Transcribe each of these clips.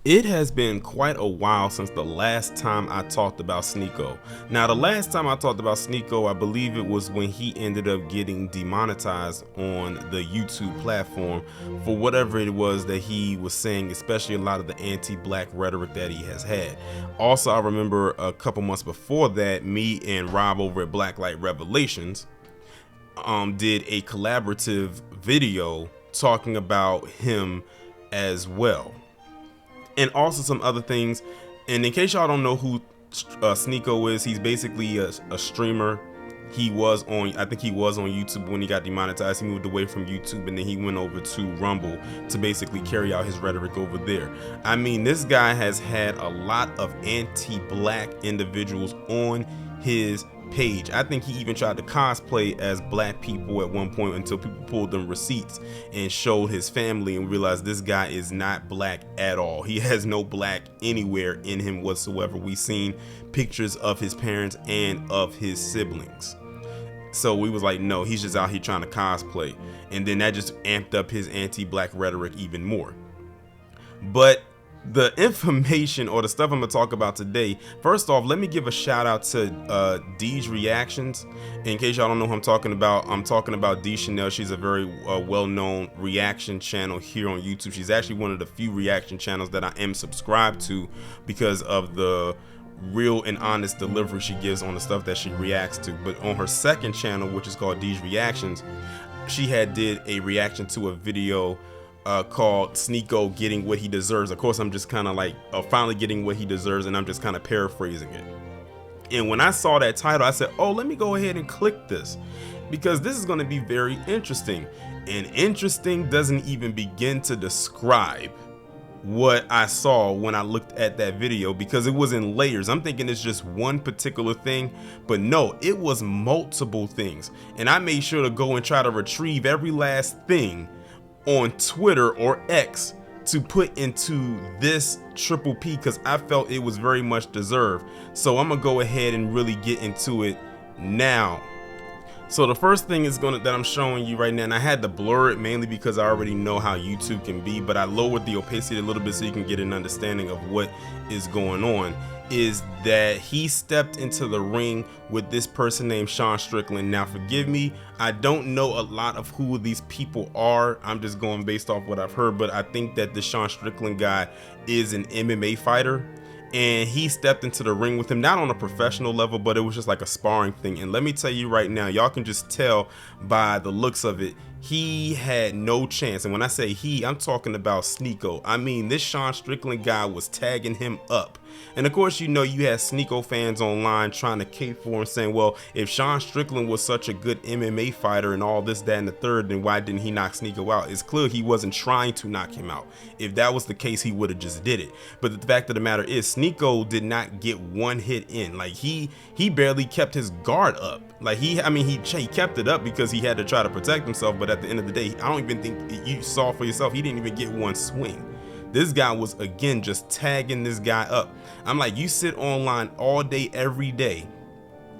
It has been quite a while since the last time I talked about Sneako. Now, the last time I talked about Sneako, I believe it was when he ended up getting demonetized on the YouTube platform for whatever it was that he was saying, especially a lot of the anti-black rhetoric that he has had. Also, I remember a couple months before that, me and Rob over at Blacklight Revelations did a collaborative video talking about him as well. And also some other things. And in case y'all don't know who Sneako is, he's basically a streamer. He was on, I think he was on YouTube when he got demonetized. He moved away from YouTube and then he went over to Rumble to basically carry out his rhetoric over there. I mean, this guy has had a lot of anti-black individuals on his page. I think he even tried to cosplay as black people at one point until people pulled them receipts and showed his family and realized this guy is not black at all. He has no black anywhere in him whatsoever. We've seen pictures of his parents and of his siblings. So we was like, no, he's just out here trying to cosplay. And then that just amped up his anti-black rhetoric even more. But the information or the stuff I'm gonna talk about today, first off, let me give a shout out to Dee's Reactions. In case y'all don't know who I'm talking about Dee Chanel. She's a very well-known reaction channel here on YouTube. She's actually one of the few reaction channels that I am subscribed to because of the real and honest delivery she gives on the stuff that she reacts to. But on her second channel, which is called Dee's Reactions, she did a reaction to a video called Sneako Getting What He Deserves. Of course, I'm just kind of like finally getting what he deserves, and I'm just kind of paraphrasing it. And when I saw that title, I said, oh, let me go ahead and click this, because this is going to be very interesting. And interesting doesn't even begin to describe what I saw when I looked at that video, because it was in layers. I'm thinking it's just one particular thing, but no, it was multiple things. And I made sure to go and try to retrieve every last thing on Twitter or X to put into this triple P, because I felt it was very much deserved. So I'm gonna go ahead and really get into it now. So the first thing is that I'm showing you right now, and I had to blur it mainly because I already know how YouTube can be, but I lowered the opacity a little bit so you can get an understanding of what is going on, is that he stepped into the ring with this person named Sean Strickland. Now forgive me, I don't know a lot of who these people are. I'm just going based off what I've heard, but I think that the Sean Strickland guy is an MMA fighter. And he stepped into the ring with him, not on a professional level, but it was just like a sparring thing. And let me tell you right now, y'all can just tell by the looks of it, he had no chance. And when I say he, I'm talking about Sneako. I mean, this Sean Strickland guy was tagging him up. And of course, you know, you had Sneako fans online trying to cape for him, saying, well, if Sean Strickland was such a good MMA fighter and all this, that, and the third, then why didn't he knock Sneako out? It's clear he wasn't trying to knock him out. If that was the case, he would have just did it. But the fact of the matter is, Sneako did not get one hit in. Like he barely kept his guard up. Like he kept it up because he had to try to protect himself. But at the end of the day, I don't even think you saw for yourself, he didn't even get one swing. This guy was, again, just tagging this guy up. I'm like, you sit online all day, every day,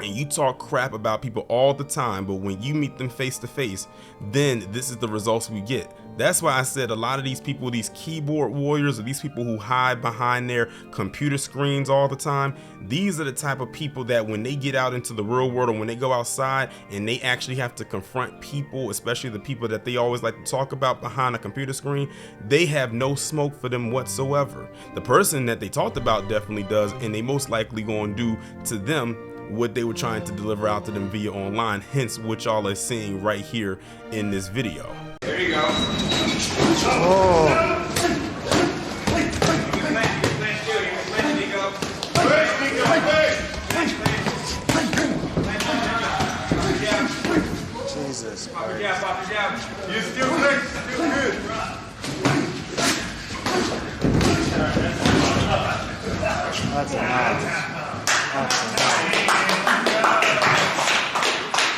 and you talk crap about people all the time, but when you meet them face to face, then this is the results we get. That's why I said a lot of these people, these keyboard warriors, or these people who hide behind their computer screens all the time, these are the type of people that when they get out into the real world, or when they go outside and they actually have to confront people, especially the people that they always like to talk about behind a computer screen, they have no smoke for them whatsoever. The person that they talked about definitely does, and they most likely gonna do to them what they were trying to deliver out to them via online, hence what y'all are seeing right here in this video. There you go. Oh. Jesus. Pop your jab. You still good. Still good. That's enough. That's enough.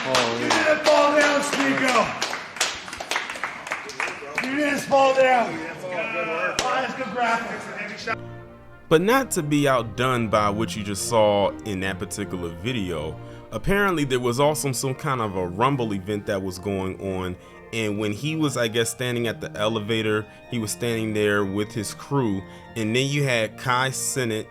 Holy. You didn't fall down, Sneako. You didn't fall down. That's good graphics. But not to be outdone by what you just saw in that particular video, apparently there was also some kind of a Rumble event that was going on, and when he was, I guess, standing at the elevator, he was standing there with his crew, and then you had Kai Cenat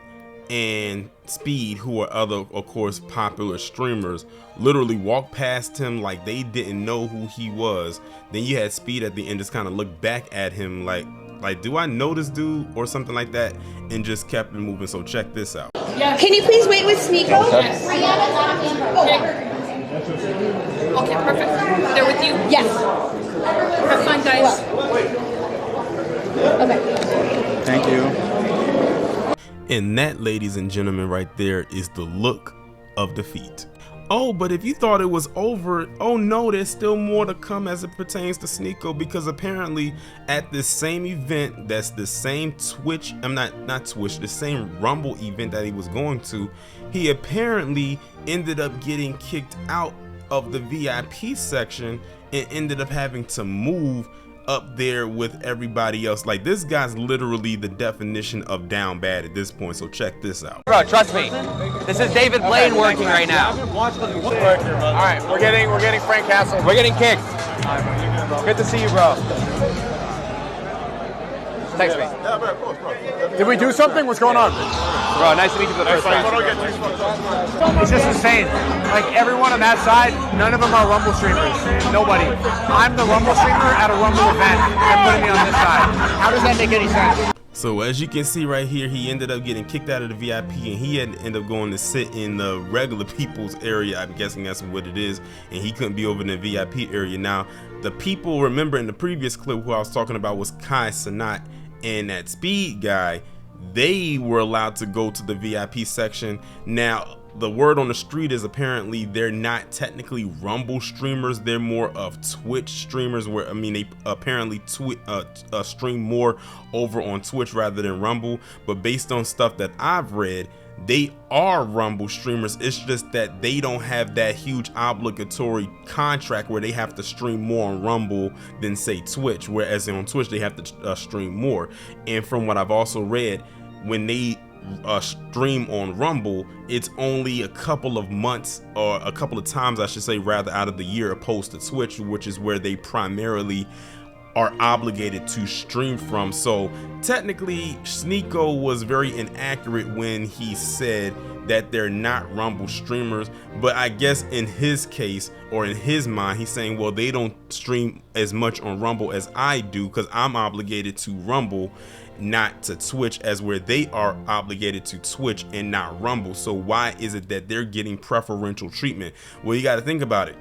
and Speed, who are other, of course, popular streamers, literally walk past him like they didn't know who he was. Then you had Speed at the end just kind of look back at him like do I know this dude or something like that, and just kept it moving. So check this out. Can you please wait with Sneako? Yes. Okay, perfect. They're with you? Yes. Have fun, guys. Okay. Thank you. And that, ladies and gentlemen, right there is the look of defeat. Oh, but if you thought it was over, oh no, there's still more to come as it pertains to Sneako, because apparently at this same event, that's the same Twitch, the same Rumble event that he was going to, he apparently ended up getting kicked out of the VIP section and ended up having to move up there with everybody else. Like, this guy's literally the definition of down bad at this point. So check this out. Bro, trust me. This is David Blaine working right now. All right, we're getting Frank Castle. We're getting kicked. Good to see you, bro. Text me. Yeah, bro, of course, bro. Did we do something? What's going on? Bro, nice to meet you for the first time. It's just insane. Like, everyone on that side, none of them are Rumble streamers. Nobody. I'm the Rumble streamer at a Rumble event. They're putting me on this side. How does that make any sense? So as you can see right here, he ended up getting kicked out of the VIP, and he had to end up going to sit in the regular people's area. I'm guessing that's what it is, and he couldn't be over in the VIP area. Now, the people, remember in the previous clip who I was talking about was Kai Cenat and that Speed guy, they were allowed to go to the VIP section. Now, the word on the street is apparently they're not technically Rumble streamers, they're more of Twitch streamers, where, I mean, they apparently stream more over on Twitch rather than Rumble. But based on stuff that I've read, they are Rumble streamers. It's just that they don't have that huge obligatory contract where they have to stream more on Rumble than, say, Twitch, whereas on Twitch they have to stream more. And from what I've also read, when they stream on Rumble, it's only a couple of months, or a couple of times I should say rather, out of the year, opposed to Twitch, which is where they primarily are obligated to stream from. So technically Sneako was very inaccurate when he said that they're not Rumble streamers, but I guess in his case, or in his mind, he's saying, well, they don't stream as much on Rumble as I do because I'm obligated to Rumble, not to Twitch, as where they are obligated to Twitch and not Rumble. So why is it that they're getting preferential treatment? Well, you got to think about it.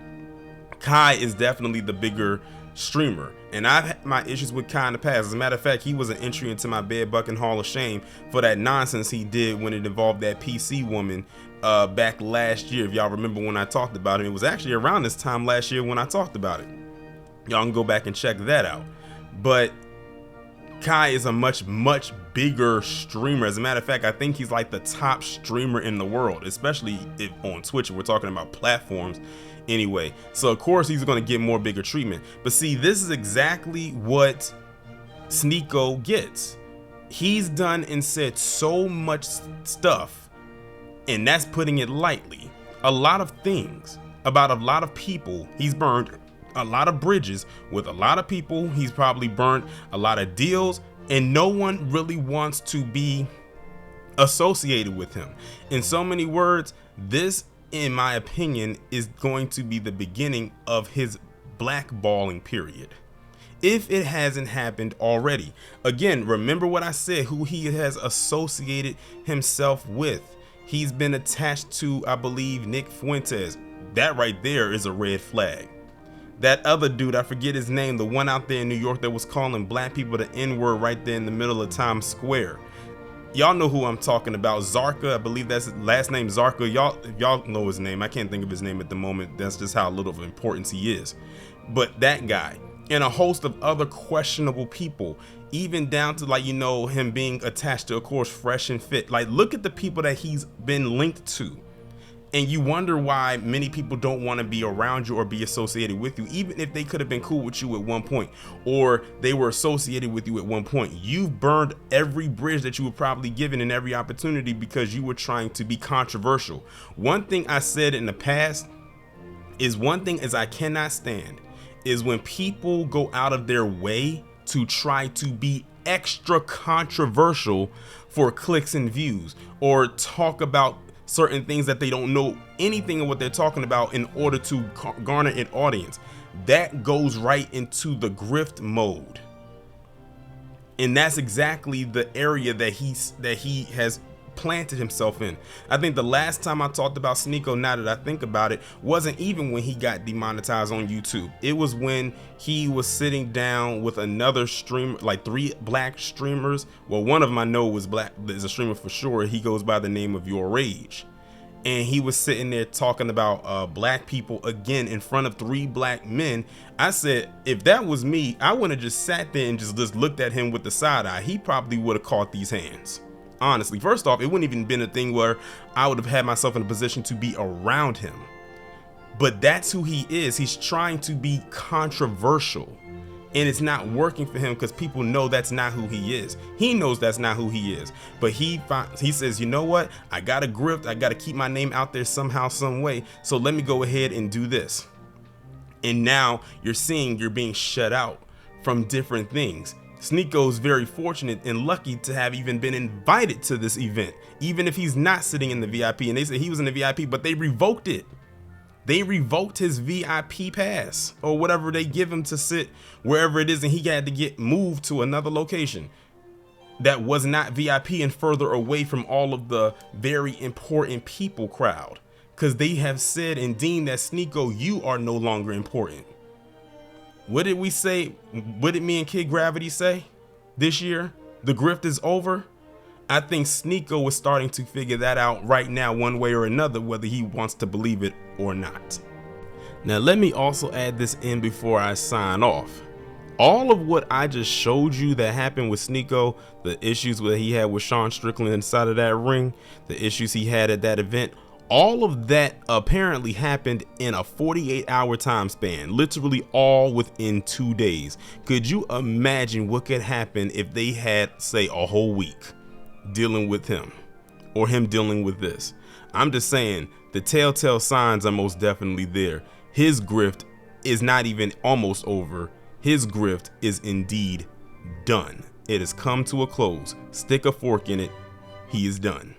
Kai is definitely the bigger streamer, and I've had my issues with Kai in the past. As a matter of fact, he was an entry into my bed bucking Hall of Shame for that nonsense he did when it involved that PC woman back last year. If y'all remember when I talked about it, it was actually around this time last year when I talked about it. Y'all can go back and check that out. But Kai is a much bigger streamer. As a matter of fact, I think he's like the top streamer in the world, especially if on Twitch, if we're talking about platforms anyway. So of course he's going to get more bigger treatment. But see, this is exactly what Sneako gets. He's done and said so much stuff, and that's putting it lightly, a lot of things about a lot of people. He's burned a lot of bridges with a lot of people. He's probably burnt a lot of deals, and no one really wants to be associated with him. In so many words, this, in my opinion, is going to be the beginning of his blackballing period, if it hasn't happened already. Again, remember what I said, who he has associated himself with. He's been attached to, I believe, Nick Fuentes. That right there is a red flag. That other dude, I forget his name, the one out there in New York that was calling black people the N-word right there in the middle of Times Square. Y'all know who I'm talking about. Zarka, I believe that's his last name, Zarka. Y'all know his name. I can't think of his name at the moment. That's just how little of importance he is. But that guy and a host of other questionable people, even down to, like, you know, him being attached to, of course, Fresh and Fit. Like, look at the people that he's been linked to. And you wonder why many people don't want to be around you or be associated with you, even if they could have been cool with you at one point, or they were associated with you at one point. You've burned every bridge that you were probably given in every opportunity because you were trying to be controversial. One thing I said in the past is I cannot stand is when people go out of their way to try to be extra controversial for clicks and views, or talk about certain things that they don't know anything of what they're talking about in order to garner an audience. That goes right into the grift mode, and that's exactly the area that he has planted himself in. I think the last time I talked about Sneako, now that I think about it, wasn't even when he got demonetized on YouTube. It was when he was sitting down with another streamer, like 3 black streamers. Well, one of them I know was black, is a streamer for sure. He goes by the name of Your Rage. And he was sitting there talking about black people again in front of 3 black men. I said, if that was me, I wouldn't have just sat there and just looked at him with the side eye. He probably would have caught these hands. Honestly, first off, it wouldn't even been a thing where I would have had myself in a position to be around him. But that's who he is. He's trying to be controversial, and it's not working for him because people know that's not who he is. He knows that's not who he is, but he says, you know what? I got to grift. I got to keep my name out there somehow, some way. So let me go ahead and do this. And now you're seeing you're being shut out from different things. Sneako's very fortunate and lucky to have even been invited to this event, even if he's not sitting in the VIP. And they said he was in the VIP, but they revoked it. They revoked his VIP pass or whatever they give him to sit wherever it is, and he had to get moved to another location that was not VIP and further away from all of the very important people crowd, because they have said and deemed that Sneako, you are no longer important. What did we say? What did me and Kid Gravity say this year? The grift is over. I think Sneako is starting to figure that out right now, one way or another, whether he wants to believe it or not. Now, let me also add this in before I sign off. All of what I just showed you that happened with Sneako, the issues that he had with Sean Strickland inside of that ring, the issues he had at that event, all of that apparently happened in a 48-hour time span, literally all within 2 days. Could you imagine what could happen if they had, say, a whole week dealing with him, or him dealing with this? I'm just saying, the telltale signs are most definitely there. His grift is not even almost over. His grift is indeed done. It has come to a close. Stick a fork in it. He is done.